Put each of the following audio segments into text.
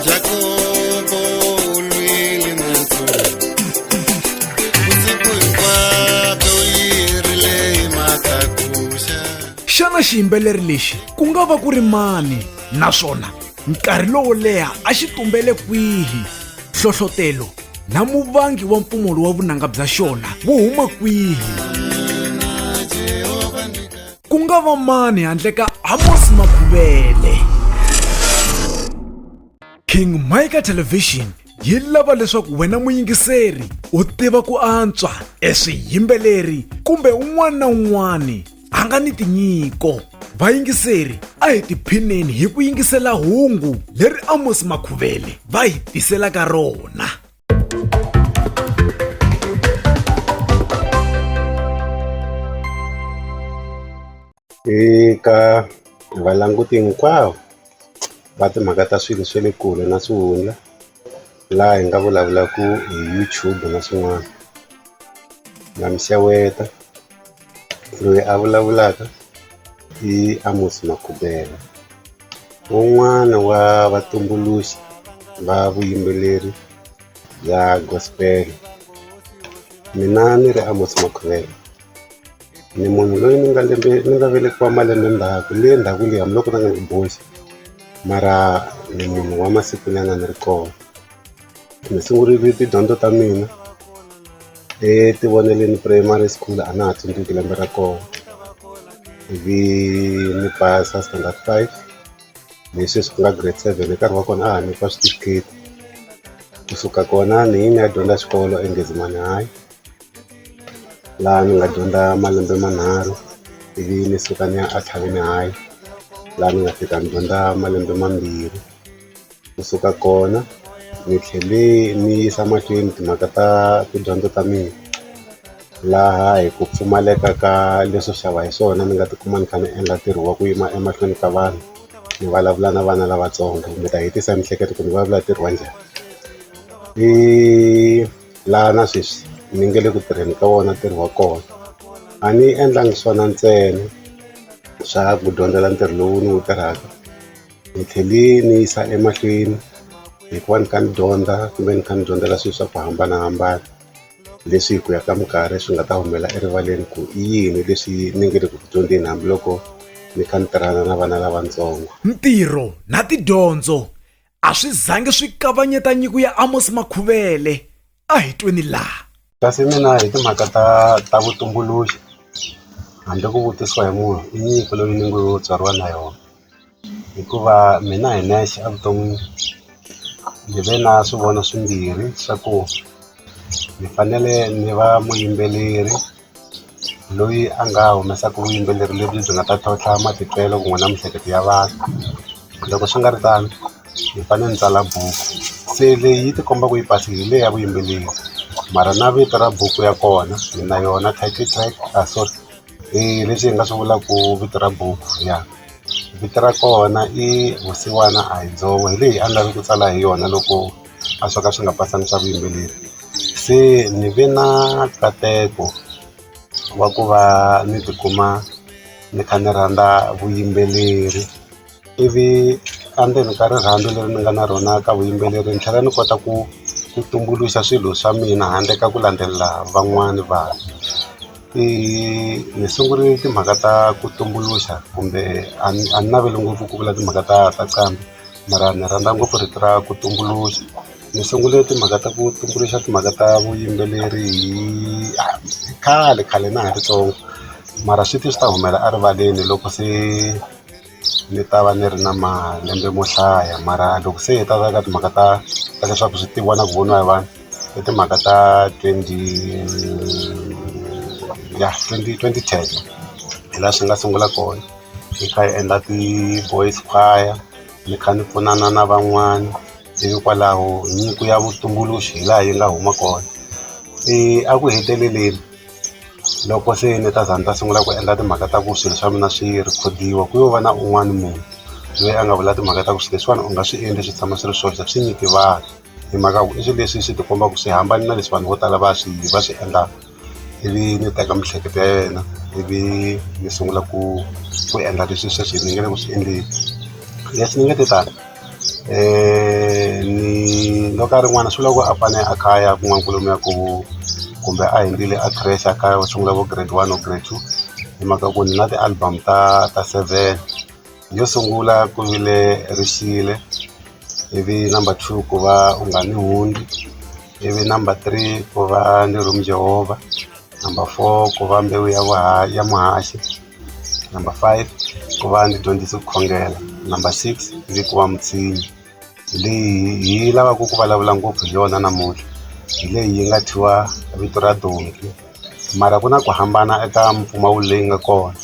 Jacobo ulwile natsona usiku hinkwabyo yi rile matakuxa. Xana xiyimbeleri lexi ku nga va ku ri mani naswona nkarhi lowo leha a xi tumbele kwihi? Hlohlotelo na muvangi wa mpumulo wa vunanga bya xona wu huma kwihi? Ku nga va mani handle ka Amos Makhuvele? King Micah Television yi lava leswaku wena muyingiseri u tiva ku antswa eswiyimbeleri kumbe un'wana na un'wana a nga ni tinyiko. Vayingiseri a hi tiphineni hi ku yingisela hungu leri Amos Makhuvele va hi tiselaka rona. Eka valanguti hinkwavo va timhaka ta swilo swa le kule na swihundla laha hi nga vulavulaka hi YouTube na swin'wana. Na mixeweta loyi a vulavulaka i Amos Makhuvele, un'wana wa vatumbuluxi va vuyimbeleri bya gospel. Mina ni ri Amos Makhuvele ni munhu loyi ni nga velekiwa malembe ndzhaku leyi hambiloko na nga ni boxi, mara ni munhu wa masiku nyana ni ri kona. Ni sungurile tidyondzo ta mina eTivoneleni Primary School, a na ha tsundzuki lembe ra kona. Ivi ni pasa standard 5 leswi ku nga grade 7, nkarhi wa kona a ha nyikiwa certificate. Kusuka kona ni ya dyondza xikolo eNgezimani High laha ni nga dyondza malembe manharhu. Ivi ni suka ni ya eThavheni High laha ni nga fika ni dyondza malembe mambirhi. Kusuka kona ni tlhele ni yisa mahlweni timhaka ta tidyondzo ta mina, laha hi ku pfumaleka ka leswo xava hi swona ni nga tikuma ni kha ni endla ntirho wa ku yima emahlweni ka vanhu ni vulavula na vana lavatsongo. Mi ta hetisa mihleketo ku ni vulavula ntirho wa njhani. Laha na sweswi ni nge le ku tirheni ka wona ntirho wa kona. A ni endlangi swona ntsena swa ku dyondzela ntirho lowu ni wu tirhaka, ni tlhele ni yisa emahlweni hikuva ni kha ni dyondza kumbe ni kha ni dyondzela swilo swa ku hambanahambana leswi hi ku ya ka minkarhi swi nga ta humela erivaleni ku i yini leswi ni nge le ku dyondzeni hambiloko ni kha ni tirhana na vana lavatsongo. Ntirho na tidyondzo a swi zangi swi kavanyeta nyiko ya Amos Makhuvele. A hi tweni laha. Kasi mina hi timhaka ta vutumbuluxi, handle ku vutisiwa hi munhu, i nyiko loyi ni ngo tswariwa na yona. Hikuva mina hi nexe evuton'wini ni ve na swivono swimbirhi swa ku ni fanele ni va muyimbeleri loyi a nga humesaka vuyimbeleri lebyi byi nga ta tlhontlha matitwelo kun'we na miehleketo ya vanhu. Loko swi nga ri tano ni fanele ni tsala buku. Se leyi yi tikomba ku yi pasile leyi ya vuyimbeleri, mara na vito ra buku ya kona ni na yona title track leswi hi nga swi vulaku vito ra buku ya vito ra kona i Vusiwana a hi Dzovo, hi leyi a ni lavi ku tsala hi yona loko a swo ka swi nga pasanga swa vuyimbeleri. Se ni ve na nkateko wa ku va ni tikuma ni kha ni rhandza vuyimbeleri. Ivi endzeni ka rirhandzu leri ni nga na rona ka vuyimbeleri ni tlhela ni kota ku tumbuluxa swilo swa mina handle ka ku landzelela van'wani vanhu. Ni sungurile timhaka ta ku tumbuluxa kumbe a ni naveli ngopfu ku vula timhaka ta qambhi, mara ni rhandza ngopfu rito ra ku tumbuluxa. Ni sungule timhaka ta ku tumbuluxa timhaka ta vuyimbeleri hi khale na ha ri ntsongo, mara swi ta humela erivaleni loko se ni ta va ni ri na malembe mo hlaya. Mara loko se hi ta ka timhaka ta leswaku swi tiviwa na ku voniwa hi vanhu i timhaka ta 2010 hi laha swi nga sungula kona. Hi kha hi endla ti-boys choir, ni kha ni pfunana na van'wani. Hikokwalaho nyiko ya vutumbuluxi hi laha yi nga huma kona. A ku heteleleni loko se ni ta za ni ta sungula ku endla timhaka ta ku swilo swa mina swi rhikhodiwa, ku yo va na un'wana munhu loyi a nga vula timhaka ta ku swilo leswiwani u nga swi endli swi tshama swi ri swoxe, swi nyiki vanhu. Hi mhaka ku i swilo leswi swi tikombaka swi hambane na leswi vanhu vo tala va swi endlaka. Ivi ni teka miehleketo ya yena, ivi ni sungula ku endla leswi sweswi ni nge le ku swi endleni. Leswi ni nga te tani ni loko a ri n'wana swi loko a fane a khaya ku n'wankulu ya ku kumbe a hundzile a creche a kaya u sungula vo grade 1 or grade 2 hi mhaka ku ni na ti-album ta 7 yo sungula ku vile Rixile, ivi number 2 ku va u nga ni hundi, ivi number 3 ku va ni Room Jehovah, number 4 ku va Mbewu ya Muhaxi, number 5 ku va Ni Dyondzise ku Khongela, number 6 ivi ku va Mutsinyi. Leyi hi lavaka ku vulavula ngopfu hi yona namuntlha hi leyi yi nga thyiwa vito ra Donki, mara ku na ku hambana eka mpfumawulo leyi nga kona.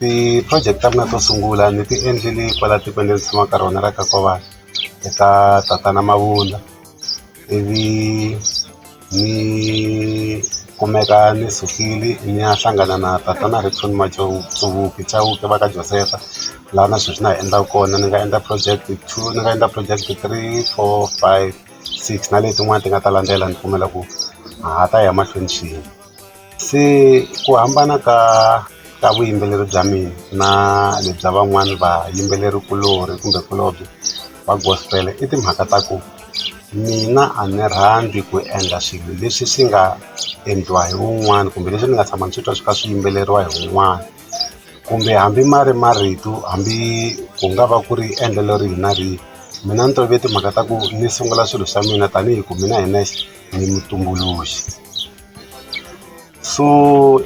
Ti-project ta mina to sungula ni ti endlile kwala tikweni leri tshama ka rona ra Kakovana eka tatana Mabunda, ivi ni kumeka ni sukile ni ya hlangana na tatana Ritshuni Matsovuki Chauke va ka Josefa, laha na sweswi na endla kona. Ni nga endla project 2, ni nga endla project 3, 4, 5, 6 na letin'wana ti nga ta landzela. Ni pfumela ku ha ta ya mahlweni swin'we. Se ku hambana ka vuyimbeleri bya mina na lebya van'wani vayimbeleri kulori kumbe kulobye va gospel i timhaka ta ku mina a ni rhandzi ku endla swilo leswi swi nga endliwa hi wun'wana kumbe leswi ni nga tshama ni swi twa swi ka swi yimbeleriwa hi wun'wana, kumbe hambi ma ri marito, hambi ku nga va ku ri endlelo rihi na rihi. Mina ni tolovele timhaka ta ku ni sungula swilo swa mina tanihi ku mina hi nexe ni mutumbuluxi. So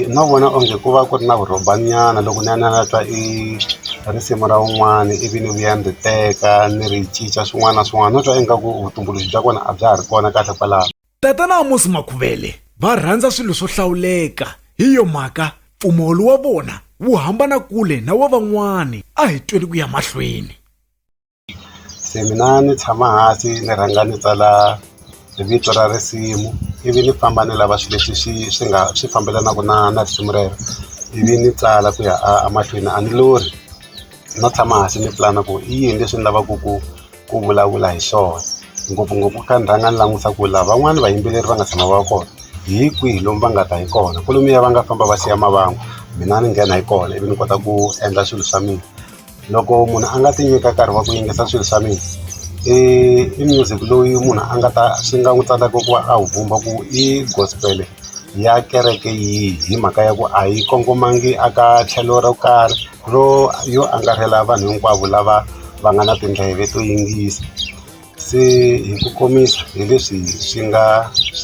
no vona onge ku va ku ri na vurhobanyana loko ni ya na twa risimu ra wun'wana ivi ni vuya ni ri teka ni ri cinca swin'wana na swin'wana, no twa ingaku vutumbuluxi bya kona a bya ha ri kona kahle kwalaho. Tatana Amos Makhuvele va rhandza swilo swo hlawuleka, hi yo mhaka mpfumawulo wa vona wu hambana kule na wa van'wani. A hi tweni ku ya mahlweni. Se mina ni tshama hansi ni rhanga ni tsala vito ra risimu, ivi ni famba ni lava swilo leswi swi fambelanaka na risimu rero, ivi ni tsala ku ya mahlweni. A ni lori no tshama hansi ni plana ku i yini leswi ni lavaka ku vulavula hi swona, ngopfungopfu ka ni rhanga ni langusa ku lava van'wani vayimbeleri va nga tshama va kona hi kwihi lomu va nga ta hi kona. Kolomuya va nga famba va siya mavangu, mina ni nghena hi kona ivi ni kota ku endla swilo swa mina. Loko munhu a nga ti nyika nkarhi wa ku yingisa swilo swa mina, i music loyi munhu a nga ta swi nga n'wi tsandzaka ku va a wu vumba ku i gospel ya kereke yihi, hi mhaka ya ku a yi kongomangi aka tlhelo ro karhi yo angarhela vanhu hinkwavo lava va nga na tindleve to yingisa. Se hi ku komisa hi leswi swi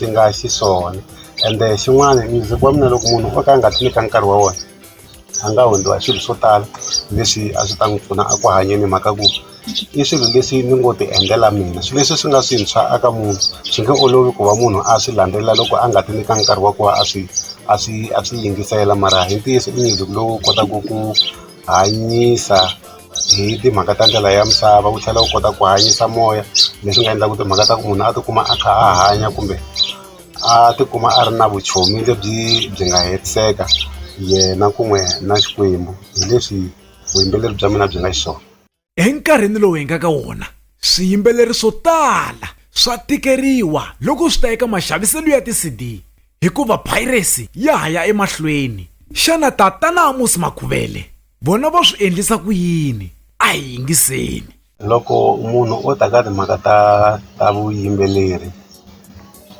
nga xiswona. Ende xin'wana music wa mina loko munhu o ka a nga ti nyika nkarhi wa wona a nga hundziwa swilo swo tala leswi a swi ta n'wi pfuna a ku hanyeni, mhaka ku i swilo leswi ni ngo ti endlela mina. Swilo leswi swi nga swintshwa aka munhu swi nge olovi ku va munhu a swi landzelela loko a nga ti nyika nkarhi wa ku va a swi yingisela. Mara hi ntiyiso i music lowu kotaka ku hanyisa hi timhaka ta ndlela ya misava, wu tlhela wu kota ku hanyisa moya, leswi nga endlaka timhaka ta ku munhu a tikuma a kha a hanya kumbe a tikuma a ri na vuchomi lebyi nga hetiseka yena kun'we na Xikwembu. Hi leswi vuyimbeleri bya mina byi nga xiswona. Enkarhini lowu hi nga ka wona swiyimbeleri swo tala swa tikeriwa loko swi ta eka maxaviselo ya ti-CD hikuva piracy ya ha ya emahlweni. Xana Tatana Amos Makhuvele vona va swi endlisa ku yini? A hi yingiseni. Loko munhu o ta ka timhaka ta vuyimbeleri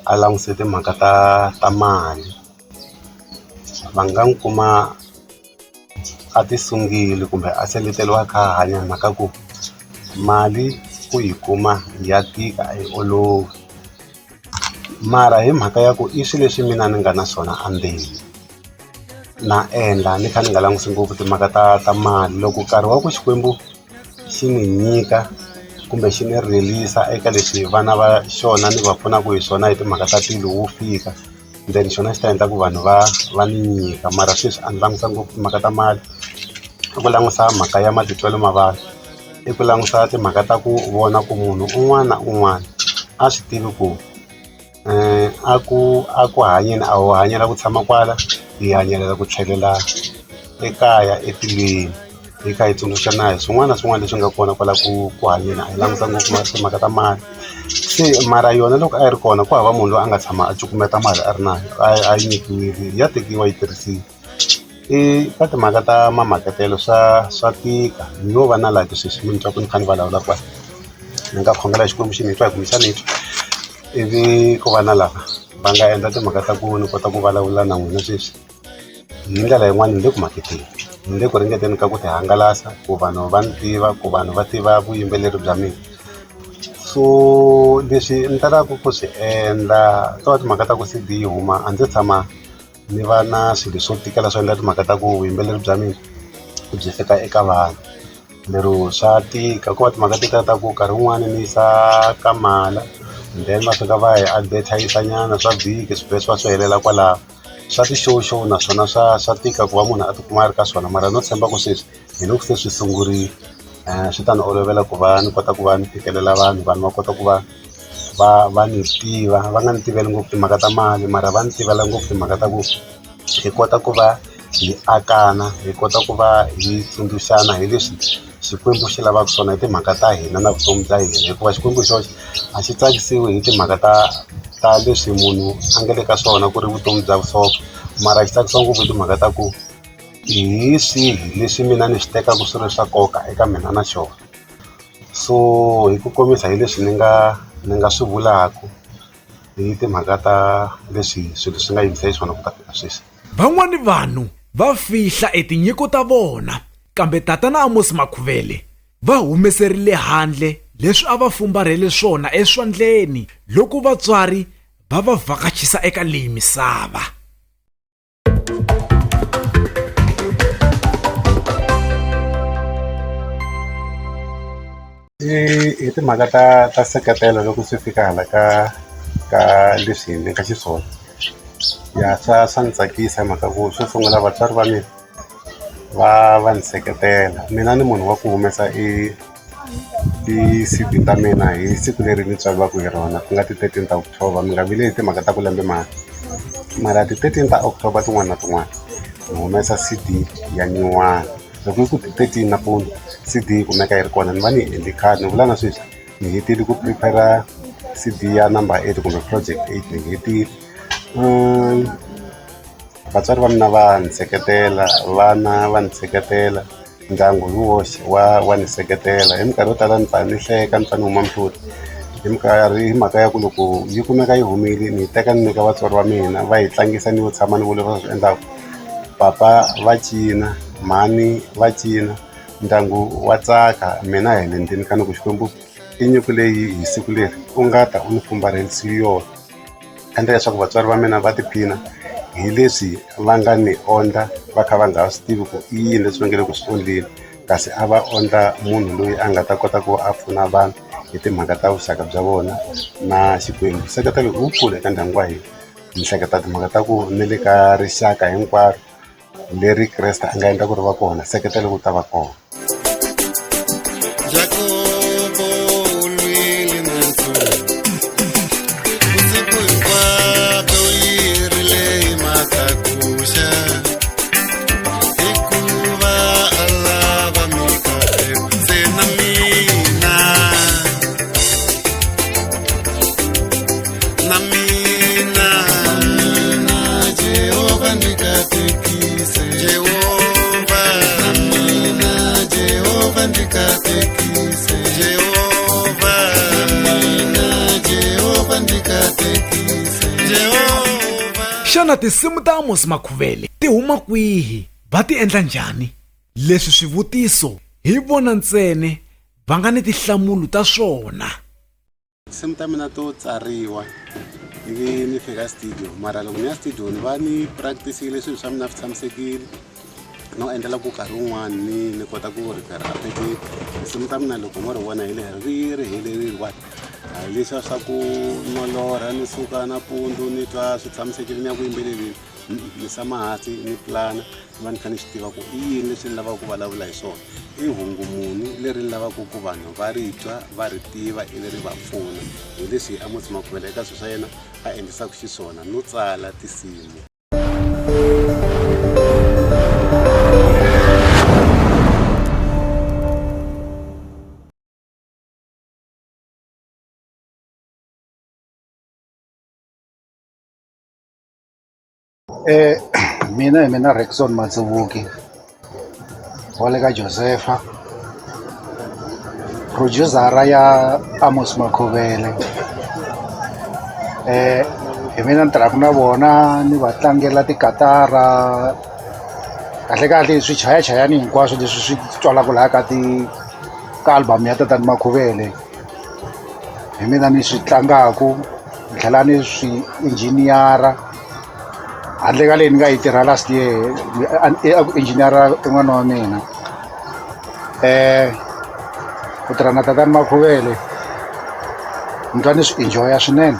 a languse timhaka ta mali, va nga n'wi kuma a ti sungile kumbe a seleteriwa kha a hanya mhaka ku mali ku yi kuma ya tika a yi olovi. Mara hi mhaka ya ku i swilo leswi mina ni nga na swona andzeni na endla ni kha ni nga langusi ngopfu timhaka ta mali. Loko nkarhi wa ku Xikwembu xi ni nyika kumbe xi ni release eka leswi vana va xona ni va pfunaka hi swona hi timhaka ta tilo wu fika, then xona xi ta endla ku vanhu va ni nyika. Mara sweswi a ni langusa ngopfu timhaka ta mali, i ku langusa mhaka ya matitwelo ma vanhu, i ku langusa timhaka ta ku vona ku munhu un'wana na un'wana a swi tivi ku a ku hanyeni a ho hanyela ku tshama kwala, hi hanyelela ku tlhelela ekaya etilweni, hi kha hi tsundzuxa na hi swin'wana na swin'wana leswi nga kona kwala ku hanyeni. A hi langusa ngopfu timhaka ta mali. Se mara yona loko a yi ri kona ku hava munhu loyi a nga tshama a cukumeta mali a ri nayo, a yi nyikiwile, ya tekiwa yi tirhisiwa. ka timhaka ta mamaketelo swa tika ni yo va na laha sweswi mi ni twa ku ni kha ni vulavula kwala ni nga khongela xikwembu xi ni twa hi ku misa ni twa ivi ku va na lava va nga endla timhaka ta ku ni kota ku vulavula na n'wina sweswi hi ndlela yin'wana ni le ku maketeni ni le ku ringeteni ka ku ti hangalasa ku vanhu va ni tiva ku vanhu va tiva vuyimbeleri bya mina so leswi ni talaka ku swi endla to va timhaka ta ku CD yi huma a ndzi tshama ni va na swilo swo tikela swo endla timhaka ta ku vuyimbeleri bya mina byi fika eka vanhu lero swa tika ku va timhaka tika ta ku nkarhi wun'wani ni yisa ka mala then va fika va hi advertise nyana swa vhiki swipesiwa swo helela kwalaho swa ti-show naswona swa tika ku va munhu a tikuma a ri ka swona mara no tshemba ku sweswi hi loko se swi sungurile swi ta ni olovela ku va ni kota ku va ni fikelela vanhu va kota ku va ni tiva va nga ni tiveli ngopfu timhaka ta mali mara va ni tivela ngopfu timhaka ta ku hi kota ku va hi akana hi kota ku va hi tsundzuxana hi leswi xikwembu xi lavaka swona hi timhaka ta hina na vutomi bya hina hikuva xikwembu xoxe a xi tsakisiwi hi timhaka ta leswi munhu a nga le ka swona ku ri vutomi bya vusopfa mara xi tsakisiwa ngopfu hi timhaka ta ku hi swihi leswi mina ni swi tekaka swi ri swa nkoka eka mina na xona so hi ku komisa hi leswi ni nga swi vulaka hi timhaka ta leswi swilo swi nga yimisa swona ku ta fika sweswi van'wani vanhu va fihla etinyiko ta vona kambe tatana Amos Makhuvele va humeserile handle leswi a va fumbarhele swona eswandleni loko vatswari va va vhakachisa eka leyi misava. hi timhaka ta seketelo loko swi fika hala ka leswi hi le ka xiswona ya swa ni tsakisa hi mhaka ku swo sungula vatswari va mina va ni seketela mina ni munhu wa ku humesa ti-CD ta mina hi siku leri ni tswariwaka hi rona ku nga ti-13 ta October mi nga vile hi timhaka ta ku lembe mara ti-13 ta October tin'wana na tin'wana ni humesa CD ya nyuwana loko yi ku ti-13 nampundzu CD yi kumeka yi ri kona ni va ni endli khadi ni vula na sweswi ni hetile ku prepare CD ya number 8 kumbe project 8 ni hetile vatswari va mina va ni seketela vana va ni seketela ndyangu hi woxe wa ni seketela hi minkarhi yo tala ni pfa ni hleka ni pfa ni huma mihloti hi mhaka ya ku loko yi kumeka yi humile ni yi teka ni nyika vatswari va mina va yi tlangisa ni yo tshama ni vule va swi endlaku papa va cina mhani va cina ndyangu wa tsaka mina hi le ndzeni ka ni ku Xikwembu i nyiko leyi hi siku leri u nga ta u ni fumbarhelisi yona endla leswaku vatswari va mina va tiphina hi leswi va nga ni ondla va kha va nga swi tivi ku i yini leswi va nge le ku swi ondleni kasi a va ondla munhu loyi a nga ta kota ku a pfuna vanhu hi timhaka ta vuxaka bya vona na Xikwembu seketelo i wukulu eka ndyangu wa hina ni hleketa timhaka ta ku ni le ka rixaka hinkwaro leri Kreste a nga endla ku ri va kona seketelo ku ta va kona. Jacobo ulwile nantsongo usiku hinkwato yi rile hi makakuxa hikuva a lava mikateko se na mina Jehova ndikatekise Jehova na mina Jehova ndikatekise Jehova na mina Jehova ndikatekise Jehova. Xana tinsimu ta Amos Makhuvele ti huma kwihi va ti endla njhani? Leswi swivutiso hi vona ntsene va nga ni tinhlamulo ta swona. Tinsimu ta mina to tsariwa ivi ni fika studio mara loko ni ya studio ni va ni practice-ile swilo swa mina swi tshamisekile no endlela ku nkarhi wun'wani ni kota ku ri karhi apeti tinsimu ta mina loko mo ri vona hi ri heleli what leswiya swa ku nolora ni suka nampundzu ni twa swi tshamisekile ni ya ku yimbeleleni ni tshama hansi ni pulana ni va ni kha ni swi tiva ku i yini leswi ni lavaka ku vulavula hi swona i hungumuni leri ni lavaka ku vanhu va ri twa va ri tiva ivi ri va pfuna hi leswi Amos Makhuvele eka swilo swa yena a endlisaka xiswona no tsala tinsimu. Mina Rexon Matsubuki wa le ka Josepha, producer ya Amos Makhuvele. Hi mina ni tirhaka na vona ni va tlangela tikatara kahle swichayachayani hinkwaswo leswi swi twalaka laha ka album ya Tatani Makhuvele. Hi mina ni swi tlangaku, ni tlhela ni swi injiniyara handle ka leyi ni nga yi tirha last year ku injiniyara n'wana wa mina. Ku tirha na Tatani Makhuvele ni twa ni swi enjoya swinene,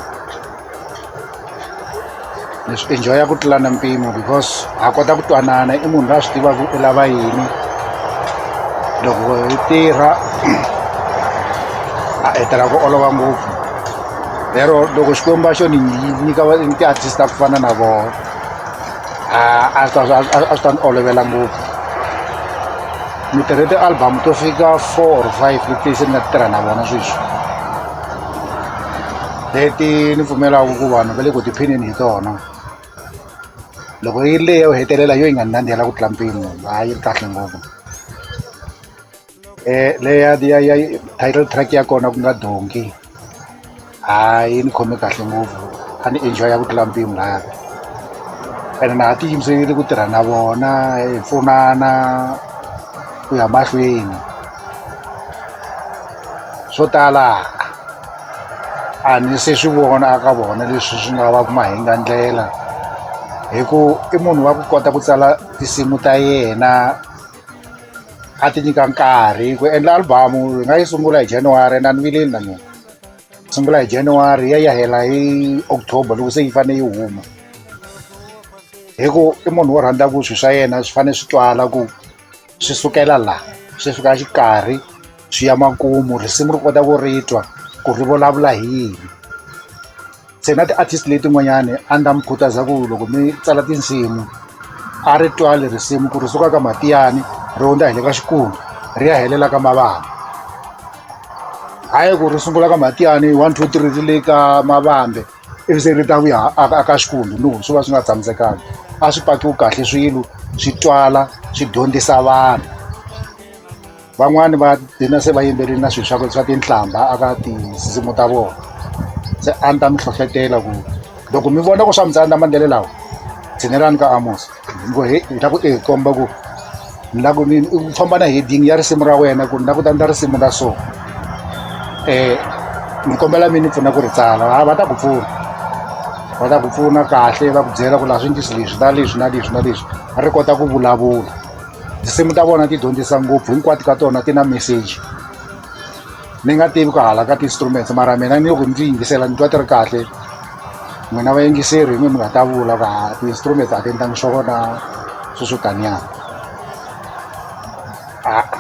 ni swi enjoya ku tlula na mpimo because ha kota ku twanana, i munhu loyi a swi tivaka u lava yini. Loko hi tirha hi tirha ku olova ngopfu, lero loko Xikwembu xo ni nyika ti-artist ta ku fana na vona a swi ta ni olovela ngopfu. Ni tirhe ti-album to fika 4 or 5 leti se ni nga tirha na vona sweswi, leti ni pfumelaka ku vanhu va le ku tiphineni hi tona. Loko yi leyi yo hetelela yo yi nga ni nandzihela ku tlula mpimo, yi ri kahle ngopfu. Leya title track ya kona ku nga Donki, yi ni khome kahle ngopfu, a ni enjoya ku tlula mpimo lahaya. Ene na ha ti yimiserile ku tirha na vona, hi pfunana ku ya mahlweni. Swo tala a ni se swi vona aka vona leswi swi nga va ku mahingandlela, hi ku i munhu wa ku kota ku tsala tinsimu ta yena a ti nyika nkarhi. Ku endla albamu hi nga yi sungula hi January, na ni vileli na mina, sungula hi January ya hela hi October loko se yi fanele yi huma. Hi ku i munhu wo rhandza ku swilo swa yena swi fanele swi twala ku swi sukela laha swi fika xikarhi swi ya makumu, risimu ri kota ku ri twa ku ri vulavula hi yini. Se na ti-artist letin'wanyani a ni ta mi khutaza ku loko mi tsala tinsimu a ri twali risimu ku ri suka ka Matiyani ri hundza hele ka Xikungu ri ya helela ka Mavambe. Hayi ku ri sungula ka Matiyani 1 2 3 ri le ka Mavambe ivi se ri ta vuya aka Xikungu, no swi va swi nga tshamisekanga. A swi pakiwe kahle swilo, swi twala, swi dyondzisa vanhu. Van'wani va dina se va yimberile na swilo swa tinhlamba aka tinsimu ta vona. Se a ni ta mi hlohlotela ku loko mi vona ku swa mi tsala maendlelo lawa, tshinelani ka Amos. Hi la ku komba ku ni la ku ni famba na heading ya risimu ra wena ku ni la ku ta endla risimu ra so. Ni kombela mi ni pfuna ku ri tsala, va ta ku pfuna, va ta ku pfuna kahle, va ku byela ku laha swinjisi leswi na leswi na leswi na leswi ri kota ku vulavula. Tinsimu ta vona ti dyondzisa ngopfu, hinkwato ka tona ti na message. Ni nga tivi ku hala ka ti-instruments mara mina ni loko ndzi yingisela ni twa ti ri kahle. N'wina vayingiseri hi mi nga ta vula ku ti-instruments a ti endlangi swona swo taniyani.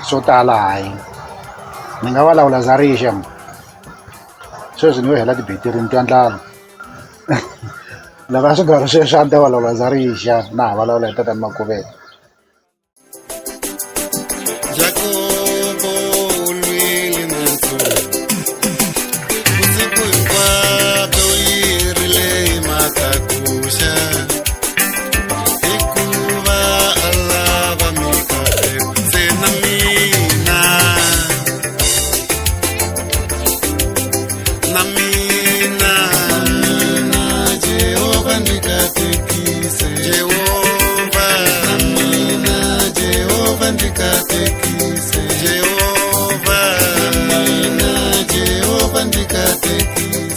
Swo tala hayi ni nga vulavula za rixa sweswi ni yo hela tibetiri ni twa ndlala. Loko a swi nga ri sweswo a ni ta vulavula za rixa na ha vulavula hi Tatani Makhuvele. Jacobo ulwile matsolo, usiku hinkwato yi rile hi matakuxa, hikuva a lava mikateko se na mina, na mina Jehova ndikatekise, Jehova na mina Jehova ndikatekise, Jehova na mina Jehova ndikatekise.